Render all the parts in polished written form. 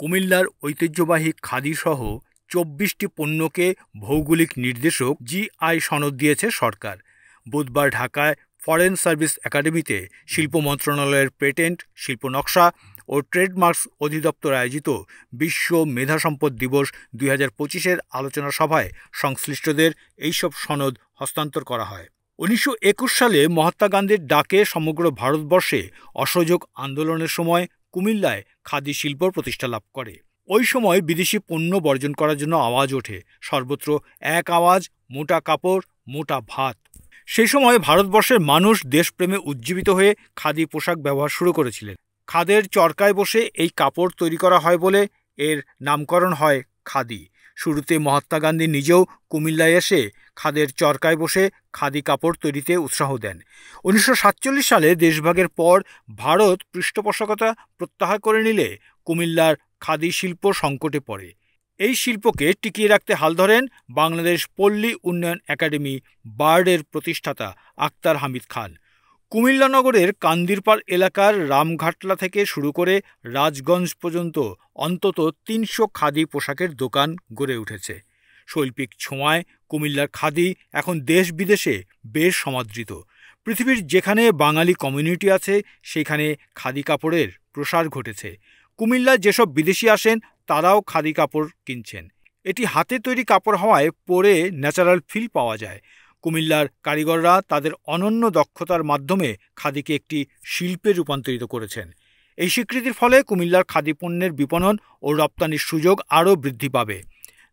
কুমিল্লার ঐতিহ্যবাহী খাদিসহ ২৪টি পণ্যকে ভৌগোলিক নির্দেশক জিআই সনদ দিয়েছে সরকার। বুধবার ঢাকায় ফরেন সার্ভিস একাডেমিতে শিল্প মন্ত্রণালয়ের পেটেন্ট, শিল্প নকশা ও ট্রেডমার্কস অধিদপ্তর আয়োজিত বিশ্ব মেধাসম্পদ দিবস ২০২৫-এর আলোচনা সভায় সংশ্লিষ্টদের এইসব সনদ হস্তান্তর করা হয়। ১৯২১ সালে মহাত্মা গান্ধীর ডাকে সমগ্র ভারতবর্ষে অসহযোগ আন্দোলনের সময় কুমিল্লায় খাদি শিল্প প্রতিষ্ঠা লাভ করে। ওই সময় বিদেশি পণ্য বর্জন করার জন্য আওয়াজ ওঠে, সর্বত্র এক আওয়াজ, মোটা কাপড়, মোটা ভাত। সেই সময় ভারতবর্ষের মানুষ দেশপ্রেমে উজ্জীবিত হয়ে খাদি পোশাক ব্যবহার শুরু করেছিলেন। খাদের চরকায় বসে এই কাপড় তৈরি করা হয় বলে এর নামকরণ হয় খাদি। শুরুতে মহাত্মা গান্ধী নিজেও কুমিল্লায় এসে খাদের চরকায় বসে খাদি কাপড় তৈরিতে উৎসাহ দেন। ১৯৪৭ সালে দেশভাগের পর ভারত পৃষ্ঠপোষকতা প্রত্যাহার করে নিলে কুমিল্লার খাদি শিল্প সংকটে পড়ে। এই শিল্পকে টিকিয়ে রাখতে হাল ধরেন বাংলাদেশ পল্লী উন্নয়ন একাডেমি বার্ডের প্রতিষ্ঠাতা আক্তার হামিদ খান। কুমিল্লা নগরের কান্দিরপাড় এলাকার রামঘাটলা থেকে শুরু করে রাজগঞ্জ পর্যন্ত অন্তত ৩০০ খাদি পোশাকের দোকান গড়ে উঠেছে। শৈল্পিক ছোঁয়ায় কুমিল্লার খাদি এখন দেশ বিদেশে বেশ সমাদৃত। পৃথিবীর যেখানে বাঙালি কমিউনিটি আছে সেখানে খাদি কাপড়ের প্রসার ঘটেছে। কুমিল্লায় যেসব বিদেশি আসেন তারাও খাদি কাপড় কিনছেন। এটি হাতে তৈরি কাপড় হওয়ায় পরে ন্যাচারাল ফিল পাওয়া যায়। কুমিল্লার কারিগররা তাদের অনন্য দক্ষতার মাধ্যমে খাদিকে একটি শিল্পে রূপান্তরিত করেছেন। এই স্বীকৃতির ফলে কুমিল্লার খাদি পণ্যের বিপণন ও রপ্তানির সুযোগ আরও বৃদ্ধি পাবে।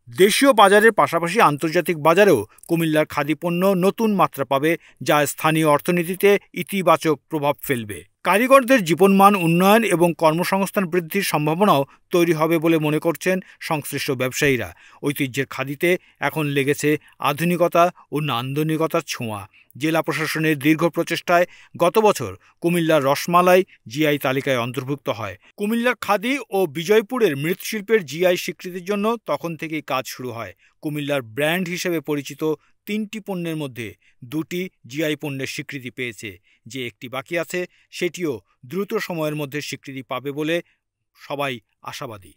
দেশীয় বাজারের পাশাপাশি আন্তর্জাতিক বাজারেও কুমিল্লার খাদি পণ্য নতুন মাত্রা পাবে, যা স্থানীয় অর্থনীতিতে ইতিবাচক প্রভাব ফেলবে। কারিগরদের জীবনমান উন্নয়ন এবং কর্মসংস্থান বৃদ্ধির সম্ভাবনাও তৈরি হবে বলে মনে করছেন সংশ্লিষ্ট ব্যবসায়ীরা। ঐতিহ্যের খাদিতে এখন লেগেছে আধুনিকতা ও নান্দনিকতার ছোঁয়া। জেলা প্রশাসনের দীর্ঘ প্রচেষ্টায় গত বছর কুমিল্লার রসমালাই জিআই তালিকায় অন্তর্ভুক্ত হয়। কুমিল্লার খাদি ও বিজয়পুরের মৃৎশিল্পের জিআই স্বীকৃতির জন্য তখন থেকেই কাজ শুরু হয়। কুমিল্লার ব্র্যান্ড হিসেবে পরিচিত ৩টি পণ্যের মধ্যে ২টি জিআই পণ্যের স্বীকৃতি পেয়েছে। যে একটি বাকি আছে সেটিও দ্রুত সময়ের মধ্যে স্বীকৃতি পাবে বলে সবাই আশাবাদী।